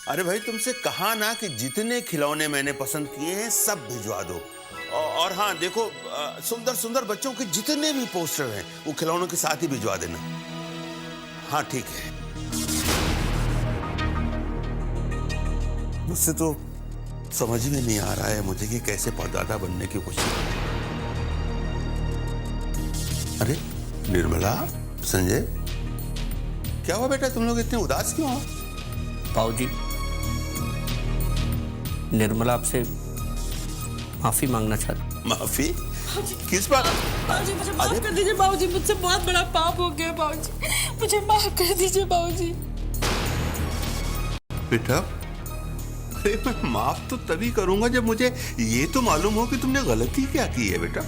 अरे भाई, तुमसे कहा ना कि जितने खिलौने मैंने पसंद किए हैं सब भिजवा दो। और हाँ देखो, सुंदर सुंदर बच्चों के जितने भी पोस्टर हैं वो खिलौनों के साथ ही भिजवा देना। हाँ ठीक है। मुझसे तो समझ में नहीं आ रहा है मुझे कि कैसे परदादा बनने की कोशिश। अरे निर्मला, संजय, क्या हुआ बेटा? तुम लोग इतने उदास क्यों हो? बाबूजी, निर्मला आपसे माफी मांगना चाहती। माफी? किस बात? बाबूजी मुझे माफ कर दीजिए बाबूजी, मुझसे बहुत बड़ा पाप हो गया बाबूजी, मुझे माफ कर दीजिए बाबूजी। बेटा, अरे मैं माफ तो तभी करूंगा जब मुझे ये तो मालूम हो कि तुमने गलती क्या की है बेटा।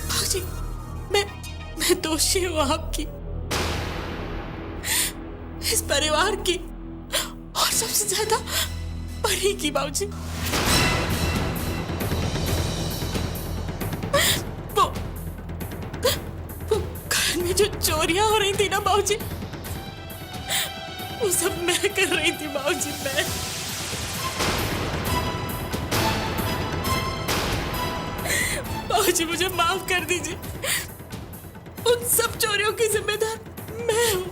बाबूजी, मैं दोषी हूँ आपकी, इस परिवार की, और सबसे ज्यादा परी की बाबूजी। वो घर में जो चोरियां हो रही थी ना बाबूजी, वो सब मैं कर रही थी बाबूजी। मैं बाबूजी मुझे माफ कर दीजिए, उन सब चोरियों की जिम्मेदार मैं हूं।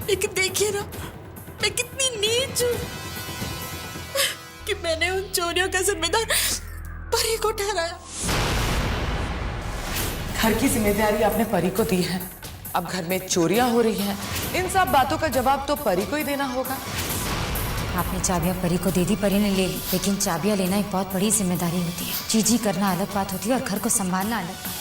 लेकिन देखिए ना, मैं कितनी नीच हूं कि मैंने उन चोरियों का जिम्मेदार परी को ठहराया। घर की जिम्मेदारी आपने परी को दी है, अब घर में चोरियां हो रही हैं, इन सब बातों का जवाब तो परी को ही देना होगा। आपने चाबियां परी को दे दी, परी ने ले ली, लेकिन चाबियां लेना एक बहुत बड़ी जिम्मेदारी होती है। चीजी करना अलग बात होती है और घर को संभालना अलग बात।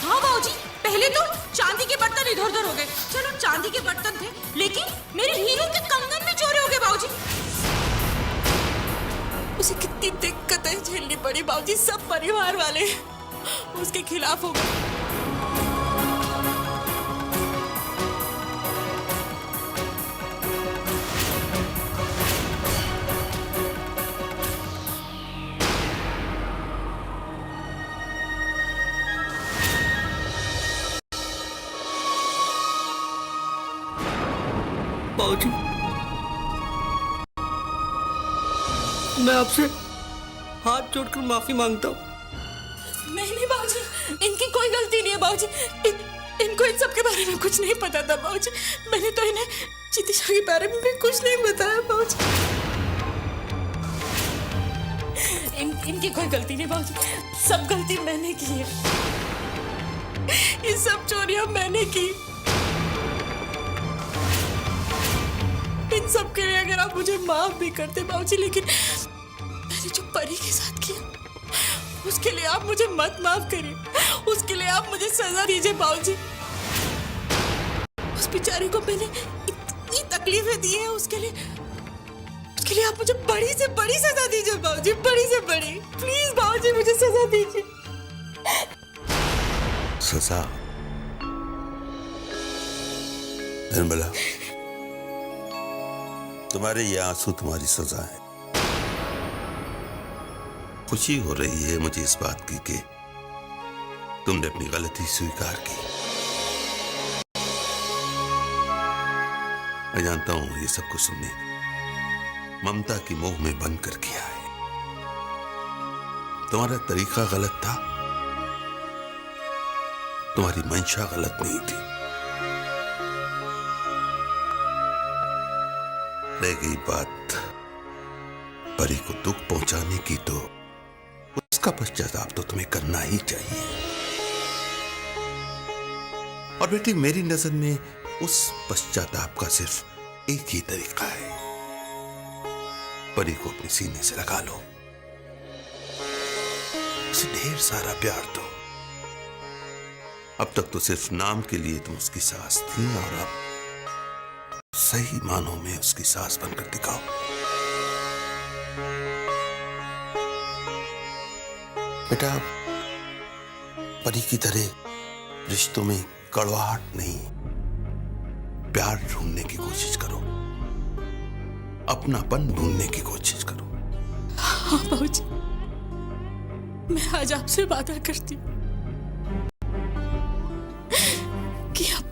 हाँ बाबूजी, पहले तो चांदी के बर्तन इधर उधर हो गए, चलो चांदी के बर्तन थे, लेकिन मेरे हीरो के कंगन में चोरी हो गए बाबूजी। उसे कितनी दिक्कतें झेलनी पड़ी बाबूजी, सब परिवार वाले उसके खिलाफ हो गए। बाबूजी, मैं आपसे हाथ जोड़कर माफी मांगता हूँ। नहीं बाबूजी, इनकी कोई गलती नहीं है बाबूजी, इनको इन सब के बारे में कुछ नहीं पता था बाबूजी। मैंने तो इन्हें चितिशा के बारे में भी कुछ नहीं बताया बाबूजी। इनकी कोई गलती नहीं बाबूजी, सब गलती मैंने की है, ये सब चोरियां मैंने की। इन सब के लिए अगर आप मुझे माफ भी करते बाबूजी, लेकिन मैंने जो परी के साथ किया उसके लिए आप मुझे मत माफ करिए, उसके लिए आप मुझे सजा दीजिए बाबूजी। उस बेचारे को मैंने इतनी तकलीफें दी हैं, उसके लिए आप मुझे बड़ी से बड़ी सजा दीजिए बाबूजी, बड़ी से बड़ी। प्लीज बाबूजी मुझे सजा दीजिए। सजा? निर्मला, तुम्हारे ये आंसू तुम्हारी सजा है। खुशी हो रही है मुझे इस बात की कि तुमने अपनी गलती स्वीकार की। मैं जानता हूं ये सब कुछ तुमने ममता की मोह में बंद कर किया है। तुम्हारा तरीका गलत था, तुम्हारी मंशा गलत नहीं थी। रह गई बात परी को दुख पहुंचाने की, तो उसका पश्चाताप तो तुम्हें करना ही चाहिए। और बेटी, मेरी नजर में उस पश्चाताप का सिर्फ एक ही तरीका है, परी को अपने सीने से लगा लो, उसे ढेर सारा प्यार दो। अब तक तो सिर्फ नाम के लिए तुम उसकी सास थी, और अब सही मानों में उसकी सास बनकर दिखाओ। बेटा, परी की तरह रिश्तों में कड़वाहट नहीं, प्यार ढूंढने की कोशिश करो, अपनापन ढूंढने की कोशिश करो। हाँ बाबूजी, मैं आज आपसे वादा करती हूँ,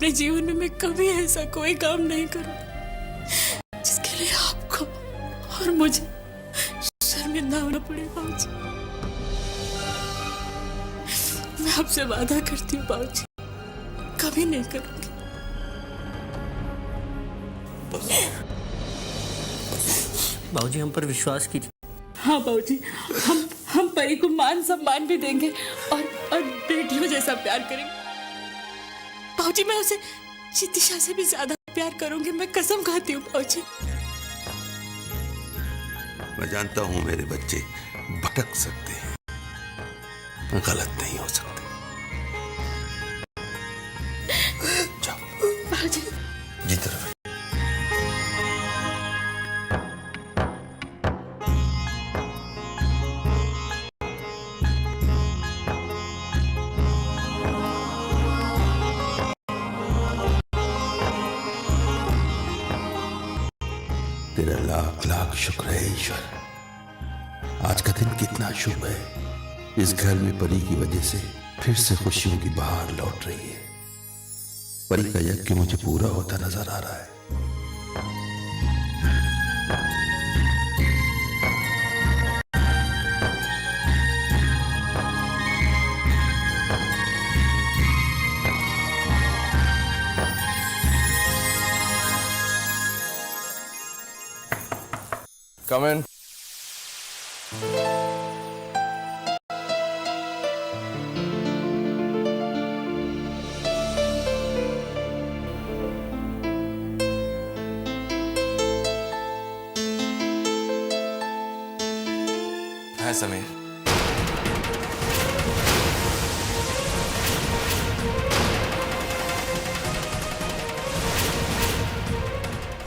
अपने जीवन में मैं कभी ऐसा कोई काम नहीं करूं जिसके लिए आपको और मुझे शर्मिंदा होना पड़े बाबूजी। मैं आपसे वादा करती हूँ बाबूजी, कभी नहीं करूंगी। बाबूजी हम पर विश्वास कीजिए। हाँ बाबूजी, हम परी को मान सम्मान भी देंगे और बेटियों जैसा प्यार करेंगे। बाबूजी मैं उसे चितिशा से भी ज्यादा प्यार करूंगी, मैं कसम खाती हूँ बाबूजी। मैं जानता हूं मेरे बच्चे भटक सकते हैं, गलत नहीं हो सकते। जाओ बाबूजी। जीते रहो। तेरा लाख लाख शुक्र है ईश्वर। आज का दिन कितना शुभ है। इस घर में परी की वजह से फिर से खुशियों की बहार लौट रही है। परी का यज्ञ मुझे पूरा होता नजर आ रहा है। Come in. Hi, Sameer.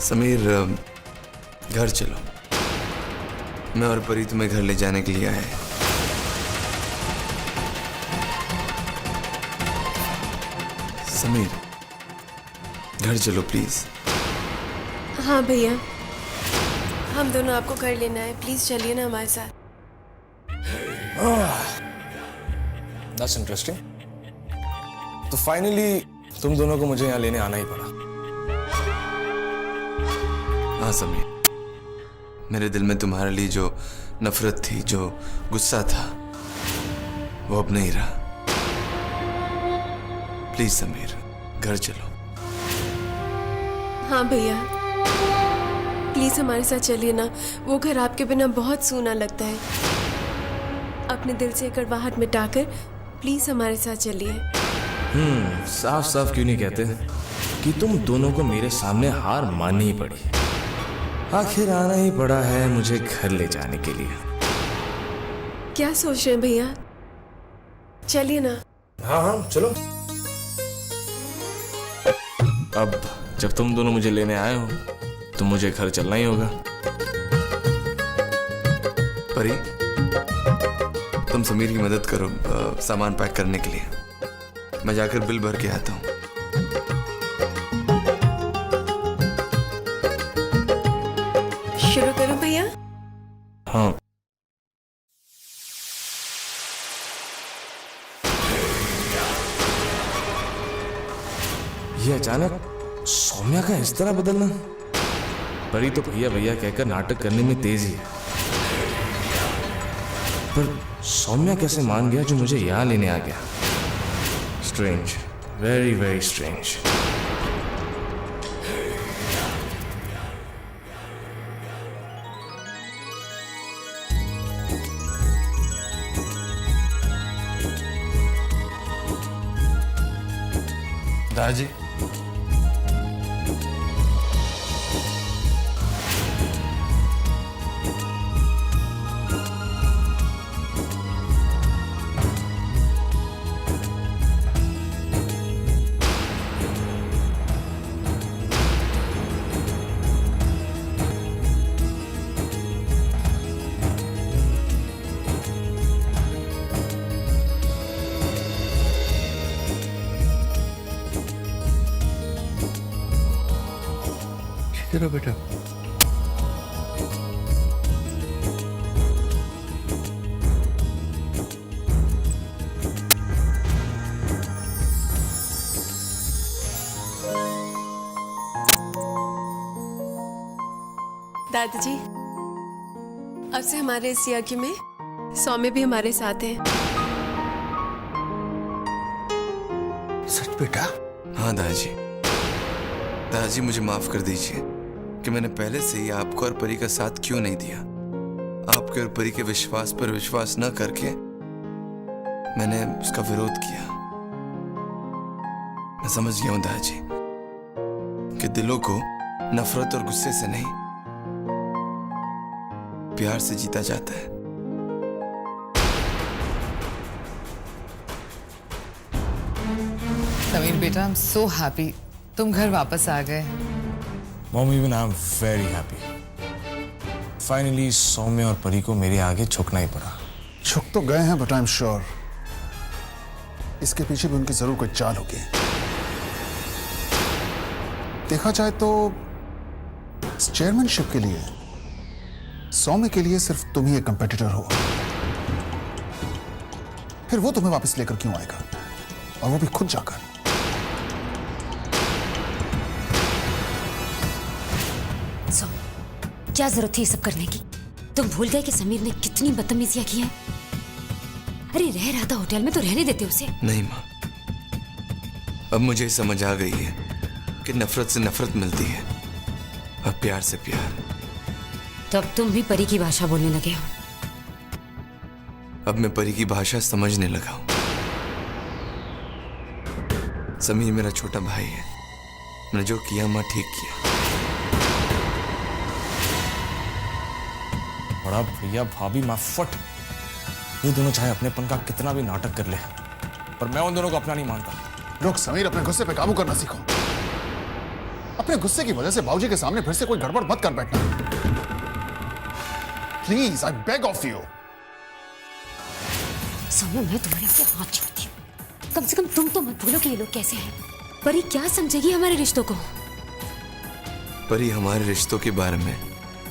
Sameer, घर चलो। मैं और परी तुम्हें घर ले जाने के लिए आए हैं। समीर, घर चलो प्लीज। हाँ भैया, हम दोनों आपको कर लेना है, प्लीज चलिए ना हमारे साथ। That's interesting. तो फाइनली तुम दोनों को मुझे यहाँ लेने आना ही पड़ा। हाँ समीर, मेरे दिल में तुम्हारे लिए जो नफरत थी, जो गुस्सा था, वो अब नहीं रहा। प्लीज समीर, घर चलो। हाँ भैया, प्लीज हमारे साथ चलिए ना। वो घर आपके बिना बहुत सूना लगता है। अपने दिल से कड़वाहट मिटाकर प्लीज हमारे साथ चलिए। साफ साफ क्यों नहीं कहते कि तुम दोनों को मेरे सामने हार माननी ही पड़ी। आखिर आना ही पड़ा है मुझे घर ले जाने के लिए। क्या सोच रहे हैं भैया? चलिए ना। हाँ हाँ चलो। अब जब तुम दोनों मुझे लेने आए हो तो मुझे घर चलना ही होगा। परी, तुम समीर की मदद करो सामान पैक करने के लिए। मैं जाकर बिल भर के आता हूँ। शुरू करूं भैया? हाँ। ये अचानक सौम्या का इस तरह बदलना। परी तो भैया भैया कहकर नाटक करने में तेज ही है, पर सौम्या कैसे मान गया जो मुझे यहाँ लेने आ गया? Strange, very very strange. दादाजी, चलो बेटा। दादाजी, अब से हमारे इस यज्ञ में सौम्य भी हमारे साथ हैं। सच बेटा? हाँ दादाजी। दादाजी मुझे माफ कर दीजिए कि मैंने पहले से ही आपको और परी का साथ क्यों नहीं दिया। आपके और परी के विश्वास पर विश्वास न करके मैंने उसका विरोध किया। मैं समझ गया हूं दादाजी कि दिलों को नफरत और गुस्से से नहीं, प्यार से जीता जाता है। समीर बेटा, आई एम सो हैप्पी तुम घर वापस आ गए। Mom, even I'm very happy. Finally, सौम्य और परी को मेरे आगे झुकना ही पड़ा। झुक तो गए हैं, बट आई एम श्योर इसके पीछे भी उनकी जरूर कोई चाल होगी। देखा जाए तो इस चेयरमैनशिप के लिए सौम्य के लिए सिर्फ तुम ही एक कंपेटिटर हो। फिर वो तुम्हें वापस लेकर क्यों आएगा, और वो भी खुद जाकर? क्या जरूरत थी ये सब करने की? तुम भूल गए कि समीर ने कितनी बदतमीजियां की हैं? अरे रह रहा था होटल में तो रहने देते उसे। नहीं माँ, अब मुझे समझ आ गई है कि नफरत से नफरत मिलती है और प्यार से प्यार। तो अब तुम भी परी की भाषा बोलने लगे हो। अब मैं परी की भाषा समझने लगा हूं। समीर मेरा छोटा भाई है। मैंने जो किया माँ ठीक किया। बड़ा भैया भाभी माँ फट, ये दोनों चाहे अपनेपन का कितना भी नाटक कर ले, पर मैं उन दोनों को अपना नहीं मानता। रुक समीर, अपने गुस्से पे काबू करना सीखो। अपने गुस्से की वजह से बाबूजी के सामने फिर से कोई गड़बड़ मत कर बैठना। Please, I beg of you. Saumya, मैं तुम्हारे आगे हाथ जोड़ती हूँ। कम से कम तुम तो मत भूलो कि ये लोग कैसे हैं। परी क्या समझेगी हमारे रिश्तों को? परी हमारे रिश्तों के बारे में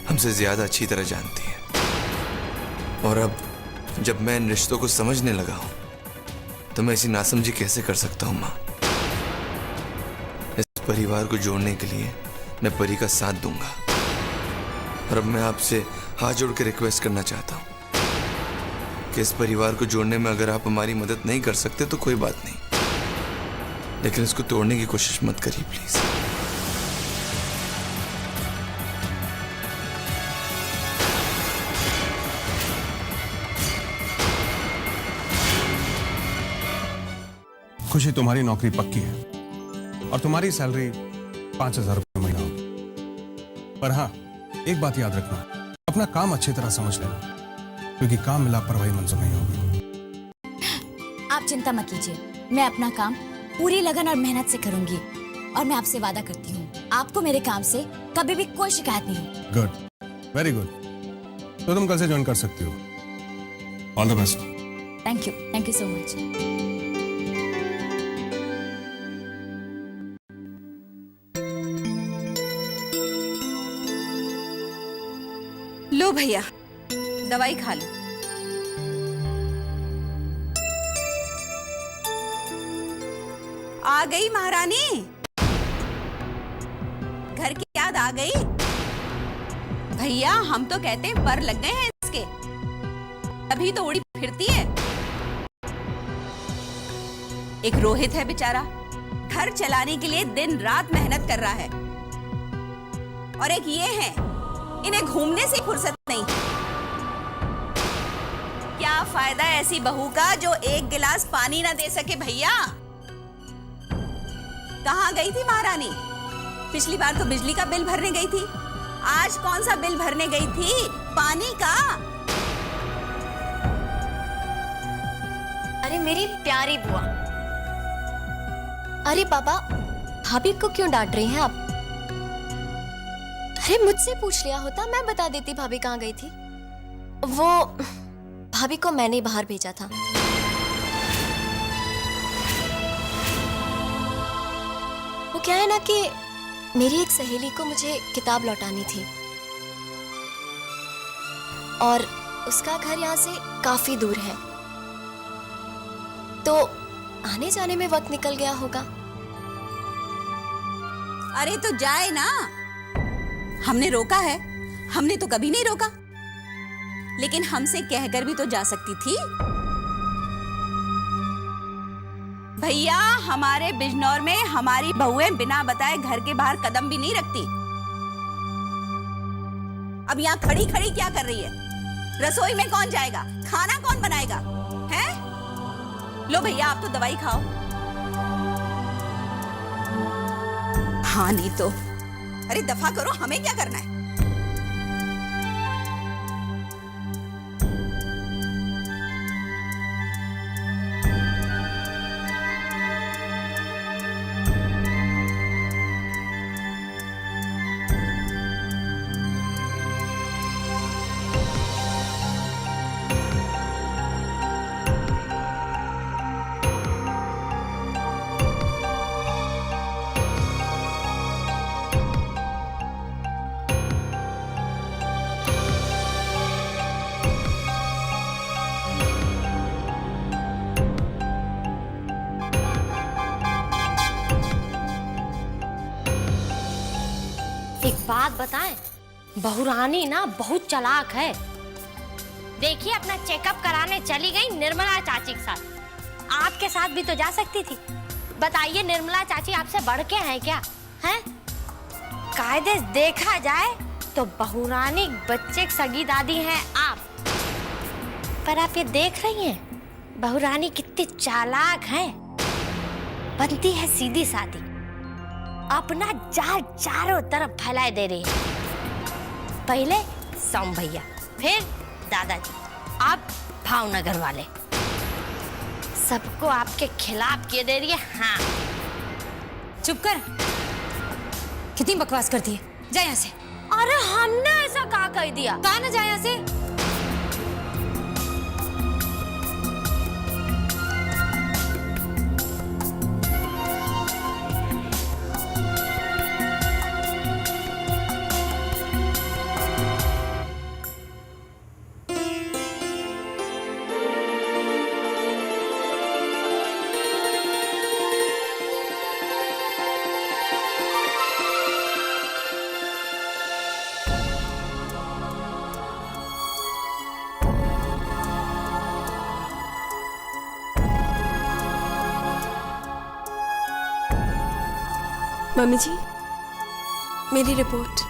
हमसे ज्यादा अच्छी तरह जानती है, और अब जब मैं इन रिश्तों को समझने लगा हूं तो मैं ऐसी नासमझी कैसे कर सकता हूं मां? इस परिवार को जोड़ने के लिए मैं परी का साथ दूंगा, और अब मैं आपसे हाथ जोड़ के रिक्वेस्ट करना चाहता हूं कि इस परिवार को जोड़ने में अगर आप हमारी मदद नहीं कर सकते तो कोई बात नहीं, लेकिन इसको तोड़ने की कोशिश मत करिए प्लीज। खुशी, तुम्हारी नौकरी पक्की है और तुम्हारी सैलरी 5,000 रुपये महीना होगी। पर हाँ, एक बात याद रखना, अपना काम अच्छी तरह समझ लेना, क्योंकि काम में लापरवाही मंजूर नहीं होगी। आप चिंता मत कीजिए, मैं अपना काम पूरी लगन और मेहनत से करूंगी, और मैं आपसे वादा करती हूँ आपको मेरे काम से कभी भी कोई शिकायत नहीं होगी। Good, very good. तो तुम कल से ज्वाइन कर सकती हो। All the best. Thank you so much. लो भैया, दवाई खा लो। आ गई महारानी, घर की याद आ गई। भैया हम तो कहते हैं पर लग गए हैं इसके, अभी तो उड़ी फिरती है। एक रोहित है बेचारा, घर चलाने के लिए दिन रात मेहनत कर रहा है, और एक ये है, इन्हें घूमने से फुर्सत नहीं। क्या फायदा ऐसी बहू का जो एक गिलास पानी ना दे सके। भैया कहाँ गई थी महारानी? पिछली बार तो बिजली का बिल भरने गई थी, आज कौन सा बिल भरने गई थी? पानी का। अरे मेरी प्यारी बुआ, अरे पापा, भाभी को क्यों डांट रही हैं आप? अरे मुझसे पूछ लिया होता, मैं बता देती भाभी कहाँ गई थी। वो भाभी को मैंने बाहर भेजा था। वो क्या है ना कि मेरी एक सहेली को मुझे किताब लौटानी थी, और उसका घर यहाँ से काफी दूर है, तो आने जाने में वक्त निकल गया होगा। अरे तो जाए ना, हमने रोका है? हमने तो कभी नहीं रोका, लेकिन हमसे कहकर भी तो जा सकती थी। भैया, हमारे बिजनौर में हमारी बहुएं बिना बताए घर के बाहर कदम भी नहीं रखती। अब यहाँ खड़ी खड़ी क्या कर रही है? रसोई में कौन जाएगा? खाना कौन बनाएगा? हैं? लो भैया, आप तो दवाई खाओ। हाँ नहीं तो। अरे दफा करो, हमें क्या करना है? एक बात बताएं, बहुरानी ना बहुत चालाक है। देखिए, अपना चेकअप कराने चली गई निर्मला चाची के साथ। आपके साथ भी तो जा सकती थी। बताइए, निर्मला चाची आपसे बढ़ के हैं क्या? हैं? कायदे देखा जाए तो बहुरानी बच्चे की सगी दादी हैं आप। पर आप ये देख रही हैं, बहुरानी कितनी चालाक है। बनती है सीधी सादी, अपना जाल चारों तरफ फैलाए दे रही है। पहले सोम भैया, फिर दादाजी, अब भावनगर वाले, सबको आपके खिलाफ किए दे रही है। हाँ, चुप कर। कितनी बकवास करती है, जा यहाँ से। अरे हमने ऐसा कहा कह दिया? कहा ना, जा यहाँ से। मम्मी जी, मेरी रिपोर्ट।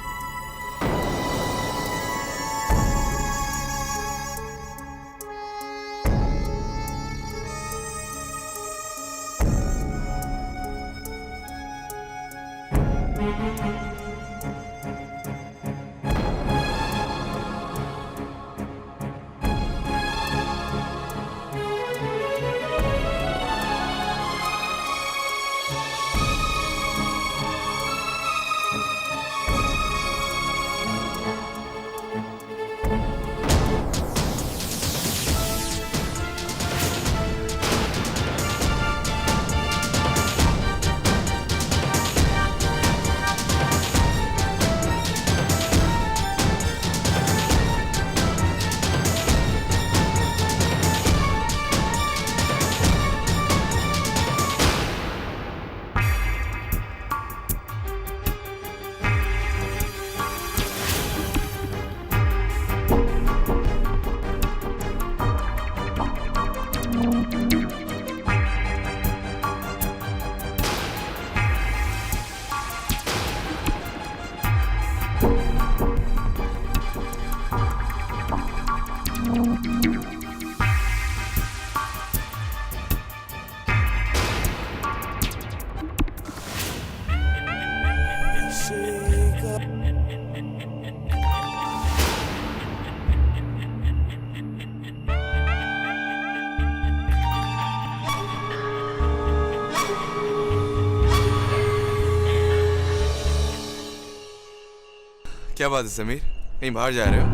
क्या बात है समीर, कहीं बाहर जा रहे हो?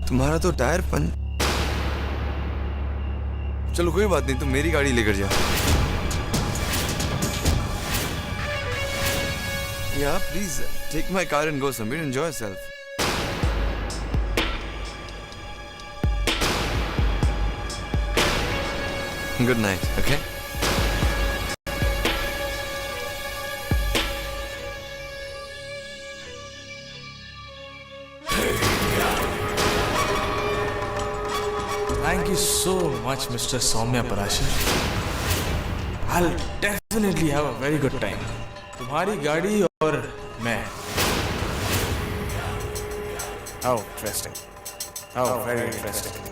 तुम्हारा तो टायर चलो कोई बात नहीं, तुम मेरी गाड़ी लेकर जाओ। या please take my car and go Sameer, enjoy yourself. Good night, okay? you so much, Mr. Soumya Parashar. I'll definitely have a very good time. तुम्हारी गाड़ी और मैं. How interesting. How very interesting.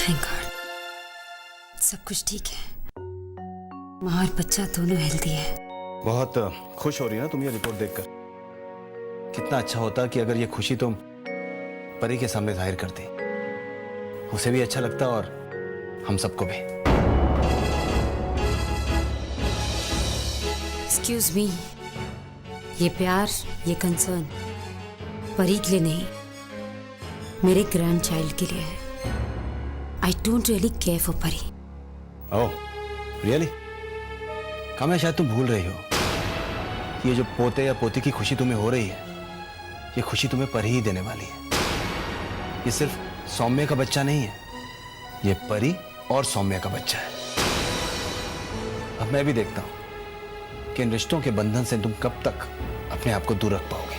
Thank God सब कुछ ठीक है। माँ और बच्चा दोनों हेल्दी है। बहुत खुश हो रही है ना तुम ये रिपोर्ट देखकर? कितना अच्छा होता कि अगर ये खुशी तुम परी के सामने जाहिर करती, उसे भी अच्छा लगता और हम सबको भी। एक्सक्यूज मी, ये प्यार, ये कंसर्न परी के लिए नहीं, मेरे ग्रैंड चाइल्ड के लिए है। I don't really care for परी। ओह, रियली? काम्या, शायद तुम भूल रही हो, ये जो पोते या पोती की खुशी तुम्हें हो रही है, ये खुशी तुम्हें परी ही देने वाली है। ये सिर्फ सौम्य का बच्चा नहीं है, ये परी और सौम्य का बच्चा है। अब मैं भी देखता हूं कि इन रिश्तों के बंधन से तुम कब तक अपने आप को दूर रख पाओगे।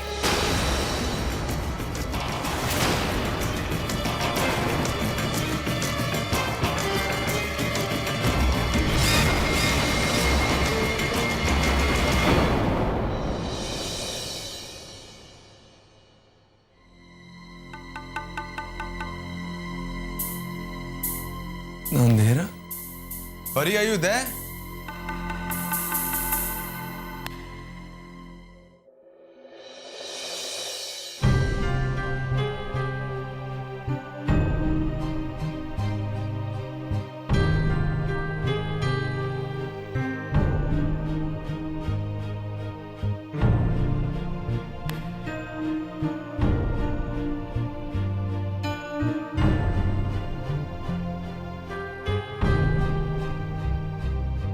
अंधेरा? परी, are you there?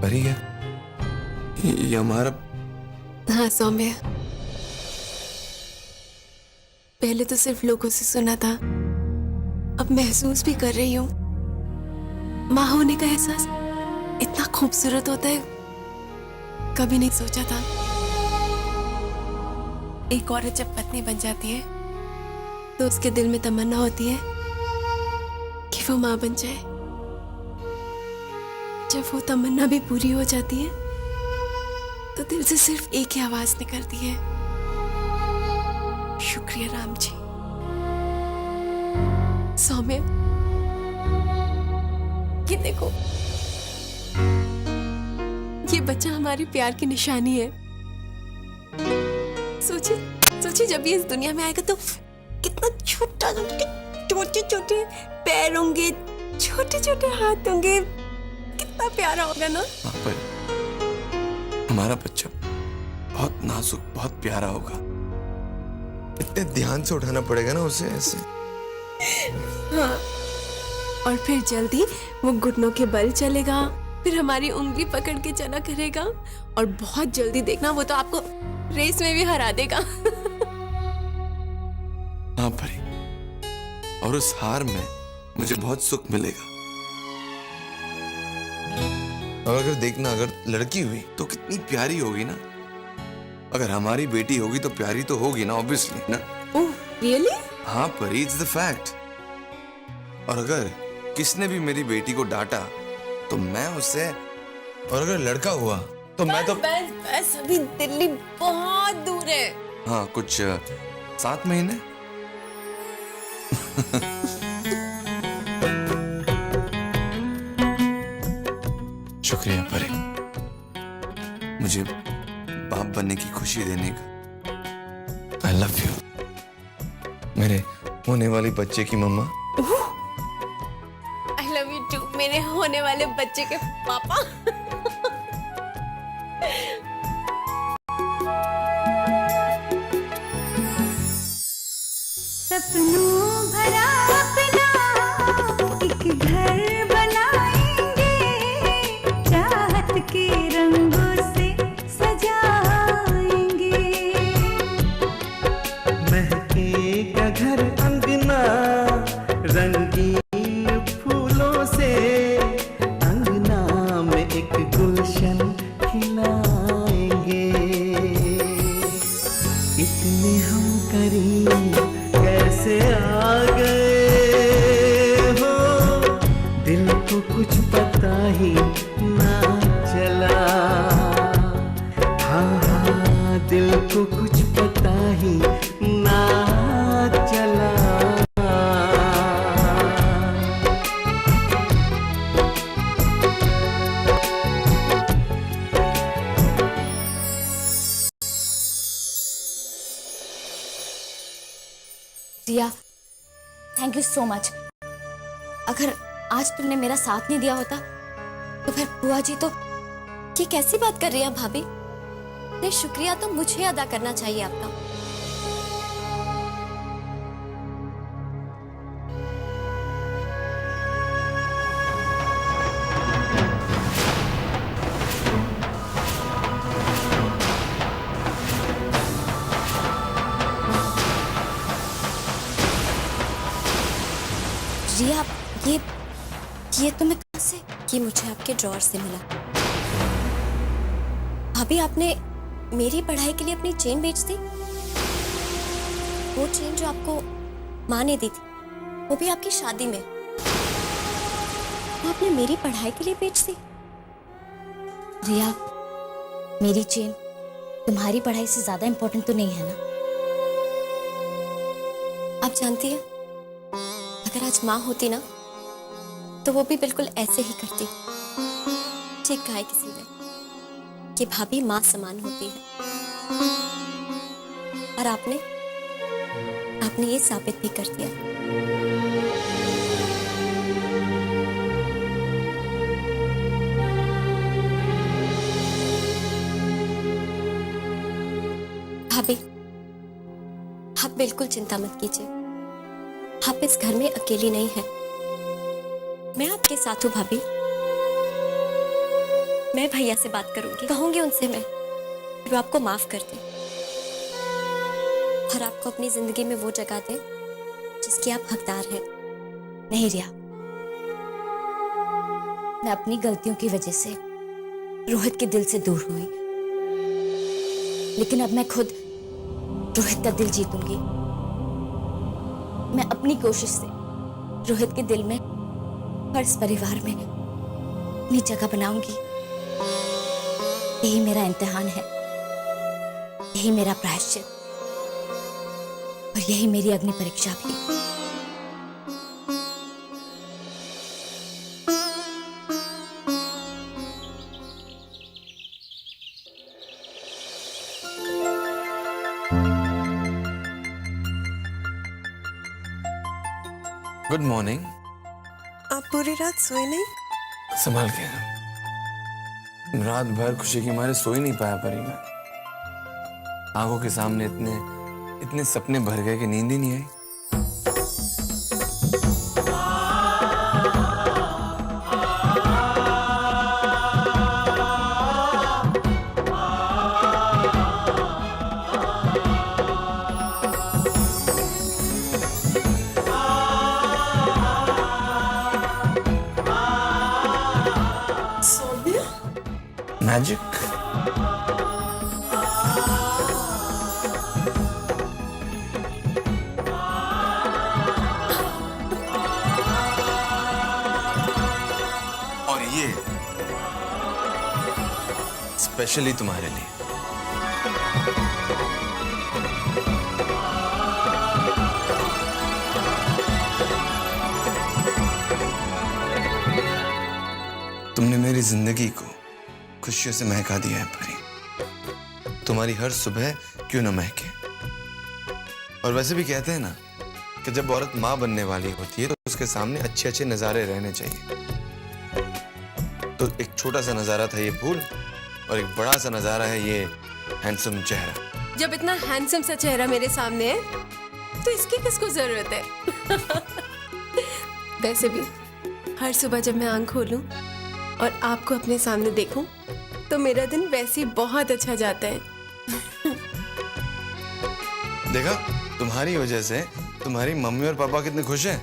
परी है ये हमारा? हाँ सौम्य, पहले तो सिर्फ लोगों से सुना था, अब महसूस भी कर रही हूँ। माँ होने का एहसास इतना खूबसूरत होता है, कभी नहीं सोचा था। एक औरत जब पत्नी बन जाती है तो उसके दिल में तमन्ना होती है कि वो माँ बन जाए। जब वो तमन्ना भी पूरी हो जाती है तो दिल से सिर्फ एक ही आवाज निकलती है, शुक्रिया राम जी। सौम्य, ये देखो, ये बच्चा हमारे प्यार की निशानी है। सोचिए जब ये इस दुनिया में आएगा तो कितना छोटा, छोटे छोटे पैर होंगे, छोटे छोटे हाथ होंगे, कितना प्यारा होगा ना। पर हमारा बच्चा बहुत नाजुक, बहुत प्यारा होगा। इतने ध्यान से उठाना पड़ेगा ना उसे ऐसे। हाँ, और फिर जल्दी वो घुटनों के बल चलेगा, फिर हमारी उंगली पकड़ के चला करेगा, और बहुत जल्दी देखना वो तो आपको रेस में भी हरा देगा। हाँ परी, और उस हार में मुझे बहुत सुख मिलेगा। और अगर देखना, अगर लड़की हुई तो कितनी प्यारी होगी ना। अगर हमारी बेटी होगी तो प्यारी तो होगी ना, ऑब्वियसली ना। Oh really? हाँ परी, इट्स द फैक्ट। और अगर किसने भी मेरी बेटी को डांटा तो मैं उससे, और अगर लड़का हुआ तो मैं तो बस अभी दिल्ली बहुत दूर है। हाँ, कुछ 7 महीने। शुक्रिया परी, मुझे बाप बनने की खुशी देने का। आई लव यू मेरे होने वाले बच्चे की मम्मा। आई लव यू टू मेरे होने वाले बच्चे के पापा। सपनों भरा अपना एक घर बनाएंगे, चाह रंगीन फूलों से अंगना में एक गुलशन खिलाएंगे। इतने हम करीब कैसे आ गए हो, दिल को कुछ पता ही ना चला। हाँ हाँ, दिल को कुछ पता ही ना चला। रिया, थैंक यू सो मच। अगर आज तुमने मेरा साथ नहीं दिया होता तो फिर बुआ जी तो ये कैसी बात कर रही है भाभी? नहीं, शुक्रिया तो मुझे अदा करना चाहिए आपका। रिया, ये तुम्हें कहाँ से? ये मुझे आपके ड्रॉअर से मिला। भाभी, आपने मेरी पढ़ाई के लिए अपनी चेन बेच दी? वो चेन जो आपको माँ ने दी थी, वो भी आपकी शादी में, वो आपने मेरी पढ़ाई के लिए बेच दी? रिया, मेरी चेन तुम्हारी पढ़ाई से ज्यादा इंपॉर्टेंट तो नहीं है ना? आप जानती है, अगर आज माँ होती ना तो वो भी बिल्कुल ऐसे ही करती। ठीक कहा है किसी ने कि भाभी माँ समान होती है, और आपने ये साबित भी कर दिया। भाभी, आप बिल्कुल चिंता मत कीजिए, आप इस घर में अकेली नहीं हैं। मैं आपके साथ हूँ भाभी। मैं भैया से बात करूंगी, कहूंगी उनसे मैं वो आपको माफ कर दे और आपको अपनी जिंदगी में वो जगह दे जिसकी आप हकदार हैं। नहीं रिया, मैं अपनी गलतियों की वजह से रोहित के दिल से दूर हुई, लेकिन अब मैं खुद रोहित का दिल जीतूंगी। मैं अपनी कोशिश से रोहित के दिल में और इस परिवार में अपनी जगह बनाऊंगी। यही मेरा इम्तिहान है, यही मेरा प्रायश्चित, और यही मेरी अग्नि परीक्षा भी। Good morning. आप पूरी रात सोए नहीं? संभाल के, रात भर खुशी के मारे सो ही नहीं पाया परी मैं। आंखों के सामने इतने सपने भर गए कि नींद ही नहीं आई। मैजिक। और ये स्पेशली तुम्हारे लिए। तुमने मेरी जिंदगी को खुशियों से महका दिया है परी। तुम्हारी हर सुबह क्यों न महके। और वैसे भी कहते हैं ना कि जब औरत माँ बनने वाली होती है तो उसके सामने अच्छे अच्छे नज़ारे रहने चाहिए। तो एक छोटा सा नज़ारा था ये फूल, और एक बड़ा सा नज़ारा है ये हैंडसम चेहरा। जब इतना हैंडसम सा चेहरा मेरे सामने है तो इसकी किसको जरूरत है? वैसे भी हर सुबह जब मैं आंख खोलूं और आपको अपने सामने देखूं तो मेरा दिन वैसे ही बहुत अच्छा जाता है। देखा, तुम्हारी वजह से तुम्हारी मम्मी और पापा कितने खुश हैं।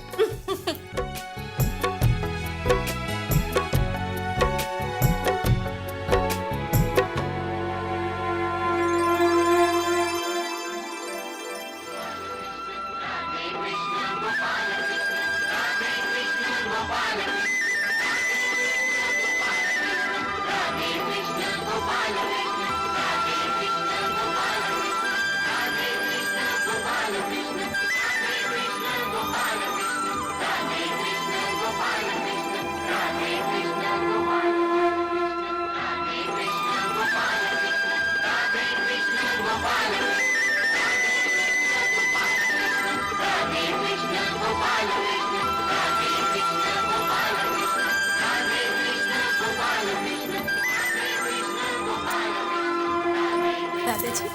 दादाजी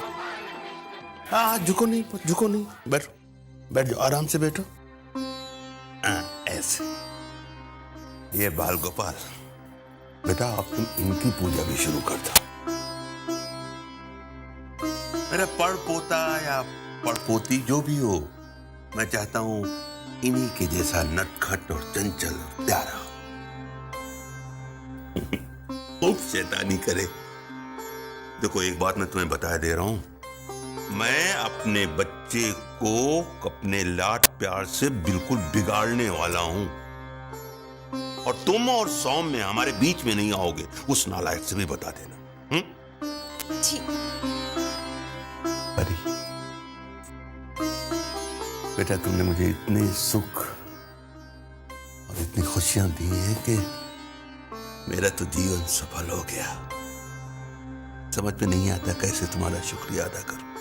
हाँ, झुको नहीं, बैठो, बैठ जाओ, आराम से बैठो। ऐसे। ये बाल गोपाल, बेटा अब तुम इनकी पूजा भी शुरू कर दो। मेरा पड़पोता या पड़पोती जो भी हो, मैं चाहता हूं इन्हीं के जैसा नटखट और चंचल और प्यारा खूब शैतानी करे। देखो एक बात मैं तुम्हें बता दे रहा हूं, मैं अपने बच्चे को अपने लाड प्यार से बिल्कुल बिगाड़ने वाला हूं, और तुम और सौम्य हमारे बीच में नहीं आओगे, उस नालायक से भी बता देना। जी। परी, बेटा तुमने मुझे इतने सुख और इतनी खुशियां दी हैं कि मेरा तो जीवन सफल हो गया। समझ में नहीं आता कैसे तुम्हारा शुक्रिया अदा करूं।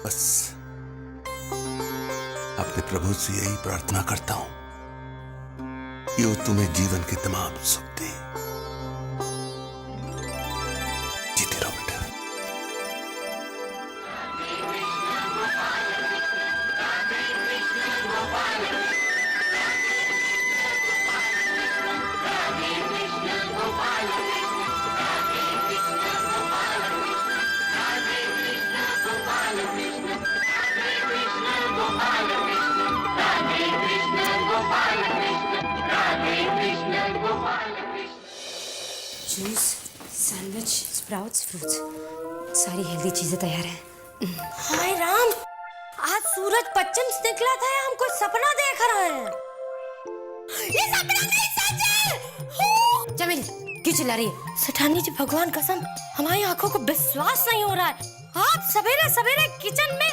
बस अपने प्रभु से यही प्रार्थना करता हूं कि वो तुम्हें जीवन के तमाम सुख दे। जीते रहो बेटा। जूस, सैंडविच, स्प्राउट्स, फ्रूट्स, सारी हेल्दी चीजें तैयार हैं। हाय राम, आज सूरज पश्चिम से निकला था या हम कोई सपना देख रहे हैं? ये सपना नहीं, सच है। चमेली क्यों चिल्ला रही है? सेठानी जी, भगवान कसम हमारी आंखों को विश्वास नहीं हो रहा है। आप सवेरे सवेरे किचन में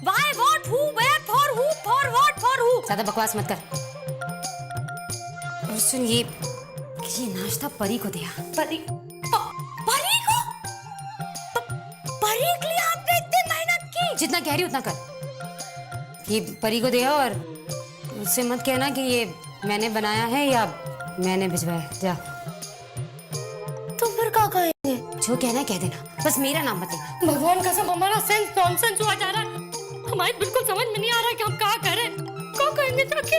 Why, what, who, where, for who, for what, for who? ज्यादा बकवास मत कर। और सुन, ये नाश्ता परी को दिया। परी को? परी के लिए आपने इतनी मेहनत की? जितना कह रही उतना कर। ये परी को दिया, और उससे मत कहना कि ये मैंने बनाया है या मैंने भिजवाया। जा। तो फिर क्या कहेंगे? जो कहना कह देना, बस मेरा नाम मत लेना। भगवान कसम हमारा सेंस नॉनसेंस हुआ जा रहा है। हमारे बिल्कुल समझ में नहीं आ रहा कि हम क्या करें, क्या कहेंगे जाके।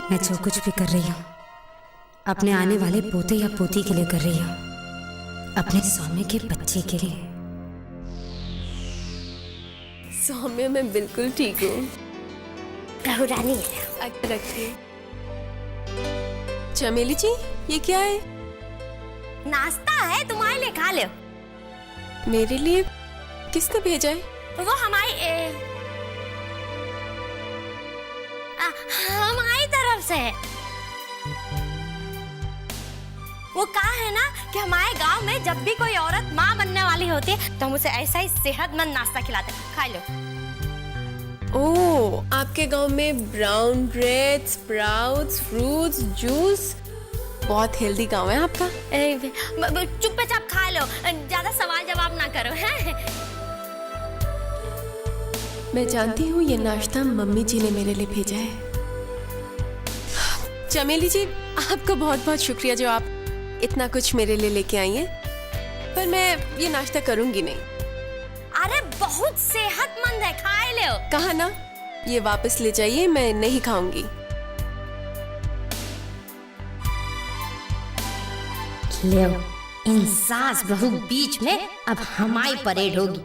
मैं जो कुछ भी कर रही हूँ अपने आने वाले पोते या पोती के लिए कर रही हूँ, अपने सौम्य के बच्चे के लिए। सौम्य मैं बिल्कुल ठीक हूँ। प्रभु रानी रखिए। चमेली जी, ये क्या है? नाश्ता है, तुम्हारे लिए, खा लो। मेरे लिए किसने भेजा है? वो हमारी तरफ से है। वो कहा है ना कि हमारे गांव में जब भी कोई औरत माँ बनने वाली होती है तो हम उसे ऐसा ही सेहतमंद नाश्ता खिलाते हैं। खा लो। ओह, आपके गांव में brown bread, sprouts, fruits, juice, बहुत हेल्दी गांव है आपका। चुपचाप खा लो, ज्यादा सवाल जवाब ना करो। हैं? मैं जानती हूँ ये नाश्ता मम्मी जी ने मेरे लिए भेजा है। चमेली जी, आपका बहुत बहुत शुक्रिया जो आप इतना कुछ मेरे लिए लेके आई हैं। पर मैं ये नाश्ता करूंगी नहीं। अरे बहुत सेहतमंद है, खा लो। कहा ना, ये वापस ले जाइए, मैं नहीं खाऊंगी। ले इन सास बहू बीच में अब हमारी परेड होगी।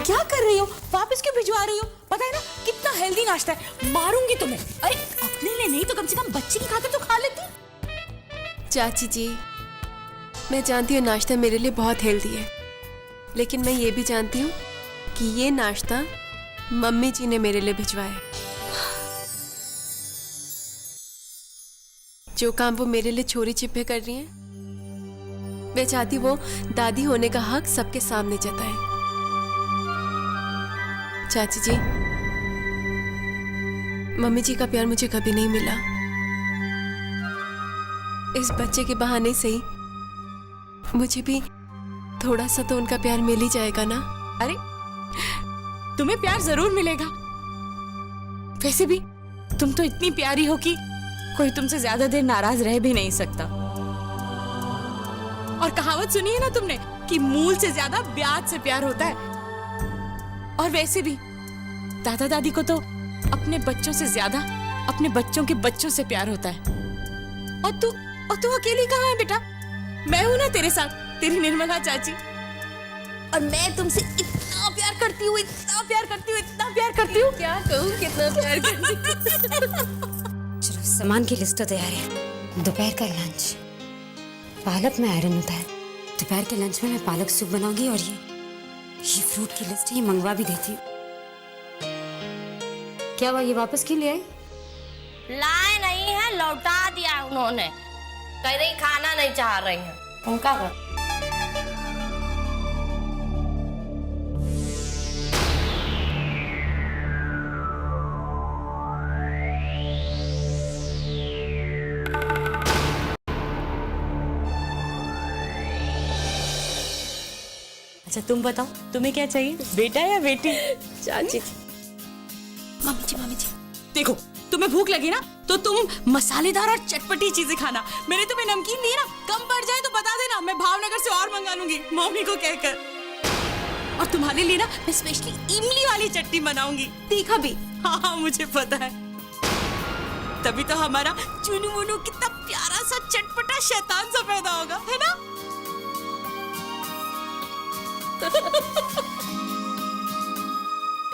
क्या कर रही हो? वापस क्यों भिजवा रही हो? पता है ना कितना हेल्दी नाश्ता है, मारूंगी तुम्हें। अरे अपने लिए नहीं तो कम से कम बच्चे की खातिर तो खा लेती। चाची जी, मैं जानती हूँ नाश्ता मेरे लिए बहुत हेल्दी है, लेकिन मैं ये भी जानती हूँ कि ये नाश्ता मम्मी जी ने मेरे लिए भिजवाया है। जो काम वो मेरे लिए चोरी छिपे कर रही हैं, मैं चाहती वो दादी होने का हक सबके सामने जताए। चाची जी, मम्मी जी का प्यार मुझे कभी नहीं मिला। इस बच्चे के बहाने से ही मुझे भी थोड़ा सा तो उनका प्यार मिल ही जाएगा ना। अरे तुम्हें प्यार जरूर मिलेगा। वैसे भी तुम तो इतनी प्यारी हो कि कोई तुमसे ज्यादा देर नाराज रह भी नहीं सकता। और कहावत सुनी है ना तुमने कि मूल से ज्यादा ब्याज से प्यार होता है। और वैसे भी दादा दादी को तो अपने बच्चों से ज्यादा अपने बच्चों के बच्चों से प्यार होता है। और तू अकेली कहाँ है बेटा? मैं हूं ना तेरे साथ, तेरी निर्मला चाची। और मैं तुमसे इतना प्यार करती हूँ, इतना प्यार करती हूँ, इतना प्यार करती हूँ। क्या कहूँ कितना प्यार करती हूँ। चलो सामान की लिस्ट तो तैयार है। दोपहर का लंच, पालक में आयरन होता है। दोपहर के लंच में मैं पालक सूप बनाऊंगी और ये फ्रूट की लिस्ट ये मंगवा भी देती हूँ। क्या हुआ, ये वापस क्यों ले आई? लाए नहीं है, लौटा दिया उन्होंने। कह रही खाना नहीं चाह रही हैं। उनका घर अच्छा तुम बताओ, तुम्हें क्या चाहिए, बेटा या बेटी? चाची। मामी जी देखो, तुम्हें भूख लगी ना तो तुम मसालेदार और चटपटी चीजें खाना। मैंने तुम्हें नमकीन दी ना, कम पड़ जाए तो बता देना, मैं भावनगर से और मंगा लूंगी मम्मी को कहकर। और तुम्हारे लिए ना मैं स्पेशली इमली वाली चटनी बनाऊंगी, तीखा भी। हाँ मुझे पता है, तभी तो हमारा चुनू मुनू कितना प्यारा सा चटपटा शैतान सा पैदा होगा, है ना?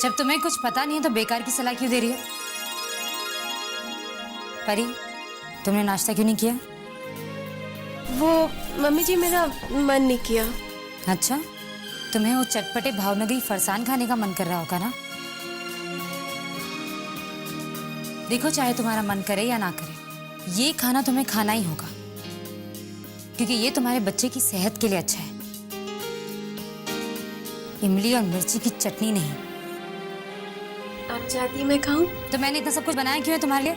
जब तुम्हें कुछ पता नहीं है तो बेकार की सलाह क्यों दे रही हो? परी, तुमने नाश्ता क्यों नहीं किया? वो मम्मी जी, मेरा मन नहीं किया। अच्छा, तुम्हें वो चटपटे भावनगरी फरसान खाने का मन कर रहा होगा ना? देखो, चाहे तुम्हारा मन करे या ना करे, ये खाना तुम्हें खाना ही होगा, क्योंकि ये तुम्हारे बच्चे की सेहत के लिए अच्छा है। इमली और मिर्ची की चटनी नहीं। आप चाहती मैं खाऊं? तो मैंने इतना सब कुछ बनाया क्यों है तुम्हारे लिए?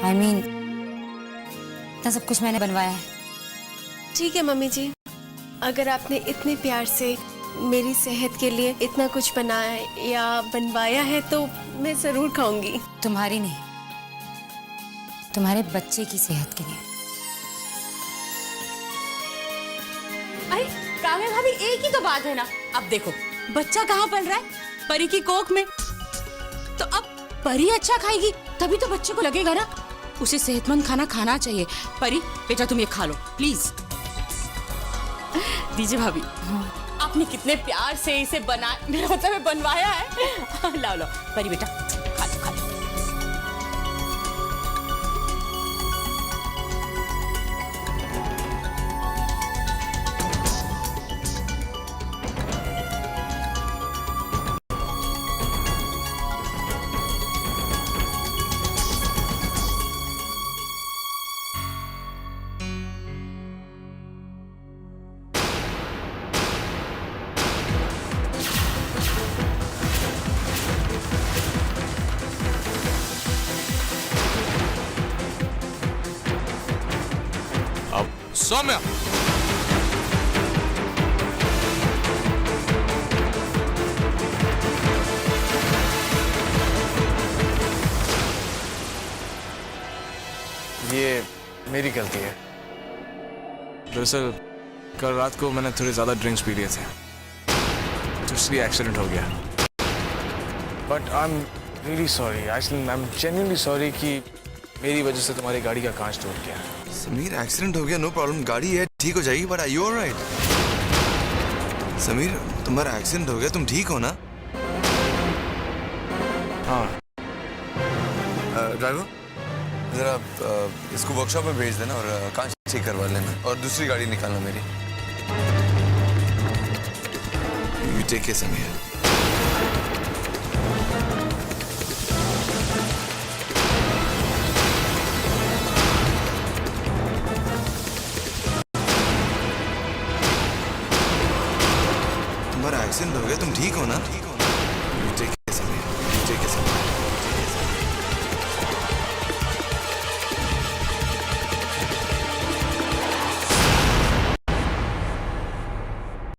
I mean, इतना सब कुछ मैंने बनवाया है। ठीक है मम्मी जी, अगर आपने इतने प्यार से मेरी सेहत के लिए इतना कुछ बनाया या बनवाया है तो मैं जरूर खाऊंगी। तुम्हारी नहीं, तुम्हारे बच्चे की सेहत के लिए। अरे काव्या भाभी, एक ही तो बात है ना। अब देखो, बच्चा कहाँ पल रहा है? परी की कोख में। तो अब परी अच्छा खाएगी तभी तो बच्चे को लगेगा ना, उसे सेहतमंद खाना खाना चाहिए। परी बेटा, तुम ये खा लो प्लीज। दीजिए भाभी। आपने कितने प्यार से इसे बना, मेरा मतलब है बनवाया है। लाओ लाओ परी बेटा, खा लो खा लो। सौम्या, ये मेरी गलती है। दरअसल कल रात को मैंने थोड़े ज्यादा ड्रिंक्स पी लिए थे, तो इसलिए एक्सीडेंट हो गया। But I am really sorry, I am genuinely sorry कि मेरी वजह से तुम्हारी गाड़ी का कांच टूट गया। समीर, एक्सीडेंट हो गया, नो प्रॉब्लम, गाड़ी है, ठीक हो जाएगी। But are you alright? Sameer, तुम्हारा एक्सीडेंट हो गया, तुम ठीक हो ना? हाँ। ड्राइवर, जरा इसको वर्कशॉप में भेज देना और कांच ठीक करवा लेना, और दूसरी गाड़ी निकालना मेरी। You take care Sameer. तुम ठीक हो ना?